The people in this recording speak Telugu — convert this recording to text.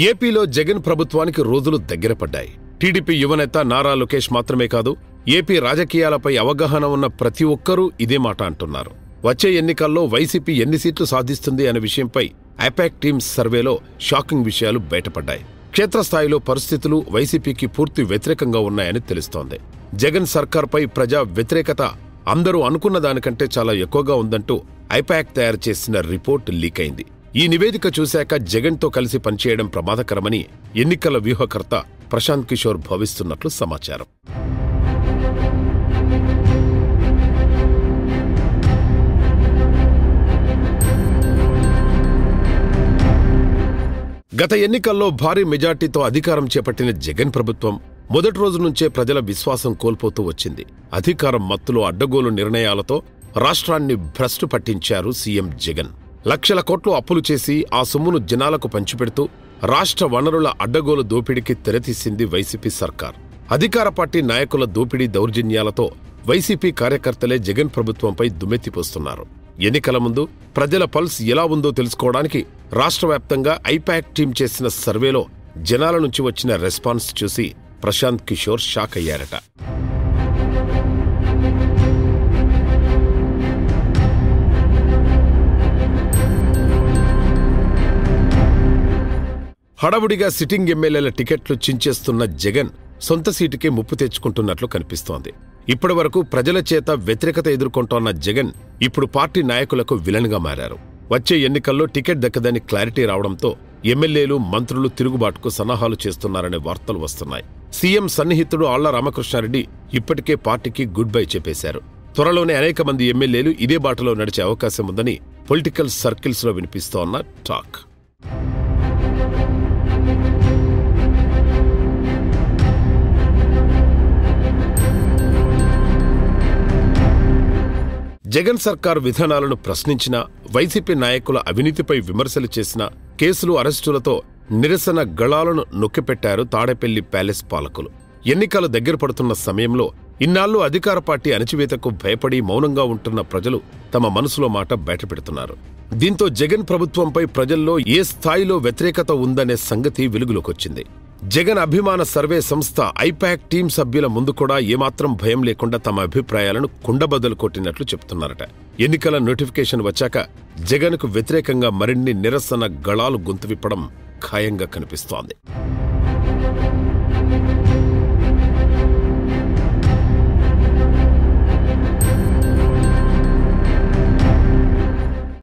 ఏపీలో జగన్ ప్రభుత్వానికి రోజులు దగ్గర పడ్డాయి. టీడీపీ యువనేత నారా లోకేష్ మాత్రమే కాదు, ఏపీ రాజకీయాలపై అవగాహన ఉన్న ప్రతి ఒక్కరూ ఇదే మాట అంటున్నారు. వచ్చే ఎన్నికల్లో వైసీపీ ఎన్ని సీట్లు సాధిస్తుంది అనే విషయంపై ఐపాక్ టీమ్స్ సర్వేలో షాకింగ్ విషయాలు బయటపడ్డాయి. క్షేత్రస్థాయిలో పరిస్థితులు వైసీపీకి పూర్తి వ్యతిరేకంగా ఉన్నాయని తెలుస్తోంది. జగన్ సర్కార్పై ప్రజా వ్యతిరేకత అందరూ అనుకున్న దానికంటే చాలా ఎక్కువగా ఉందంటూ ఐపాక్ తయారు చేసిన రిపోర్ట్ లీక్ అయింది. ఈ నివేదిక చూశాక జగన్తో కలిసి పనిచేయడం ప్రమాదకరమని ఎన్నికల వ్యూహకర్త ప్రశాంత్ కిషోర్ భావిస్తున్నట్లు సమాచారం. గత ఎన్నికల్లో భారీ మెజార్టీతో అధికారం చేపట్టిన జగన్ ప్రభుత్వం మొదటి రోజు నుంచే ప్రజల విశ్వాసం కోల్పోతూ వచ్చింది. అధికారం మత్తులో అడ్డగోలు నిర్ణయాలతో రాష్ట్రాన్ని భ్రష్టు పట్టించారు సీఎం జగన్. లక్షల కోట్లు అప్పులు చేసి ఆ సొమ్మును జనాలకు పంచిపెడుతూ రాష్ట్ర వనరుల అడ్డగోలు దోపిడీకి తెరతీసింది వైసీపీ సర్కార్. అధికార పార్టీ నాయకుల దోపిడీ దౌర్జన్యాలతో వైసీపీ కార్యకర్తలే జగన్ ప్రభుత్వంపై దుమ్మెత్తిపోస్తున్నారు. ఎన్నికల ముందు ప్రజల పల్స్ ఎలా ఉందో తెలుసుకోవడానికి రాష్ట్ర వ్యాప్తంగా ఐపాక్ టీం చేసిన సర్వేలో జనాల నుంచి వచ్చిన రెస్పాన్స్ చూసి ప్రశాంత్ కిషోర్ షాక్ అయ్యారట. హడావుడిగా సిట్టింగ్ ఎమ్మెల్యేల టికెట్లు చించేస్తున్న జగన్ సొంత సీటుకే ముప్పు తెచ్చుకుంటున్నట్లు కనిపిస్తోంది. ఇప్పటివరకు ప్రజల చేత వ్యతిరేకత ఎదుర్కొంటోన్న జగన్ ఇప్పుడు పార్టీ నాయకులకు విలన్గా మారారు. వచ్చే ఎన్నికల్లో టికెట్ దక్కదని క్లారిటీ రావడంతో ఎమ్మెల్యేలు, మంత్రులు తిరుగుబాటుకు సన్నాహాలు చేస్తున్నారనే వార్తలు వస్తున్నాయి. సీఎం సన్నిహితుడు ఆళ్ల రామకృష్ణారెడ్డి ఇప్పటికే పార్టీకి గుడ్ బై చెప్పేశారు. త్వరలోనే అనేక మంది ఎమ్మెల్యేలు ఇదే బాటలో నడిచే అవకాశం ఉందని పొలిటికల్ సర్కిల్స్ లో వినిపిస్తోన్న టాక్. జగన్ సర్కార్ విధానాలను ప్రశ్నించిన, వైసీపీ నాయకుల అవినీతిపై విమర్శలు చేసిన, కేసులు, అరెస్టులతో నిరసన గళాలను నొక్కిపెట్టారు తాడేపల్లి ప్యాలెస్ పాలకులు. ఎన్నికలు దగ్గర పడుతున్న సమయంలో ఇన్నాళ్లు అధికార పార్టీ అణచివేతకు భయపడి మౌనంగా ఉంటున్న ప్రజలు తమ మనసులో మాట బయటపెడుతున్నారు. దీంతో జగన్ ప్రభుత్వంపై ప్రజల్లో ఏ స్థాయిలో వ్యతిరేకత ఉందనే సంగతి వెలుగులోకొచ్చింది. జగన్ అభిమాన సర్వే సంస్థ ఐపాక్ టీం సభ్యుల ముందు కూడా ఏమాత్రం భయం లేకుండా తమ అభిప్రాయాలను కుండబద్దలు కొట్టినట్లు చెప్తున్నారట. ఎన్నికల నోటిఫికేషన్ వచ్చాక జగన్కు వ్యతిరేకంగా మరిన్ని నిరసన గళాలు గొంతు విప్పడం ఖాయంగా కనిపిస్తోంది.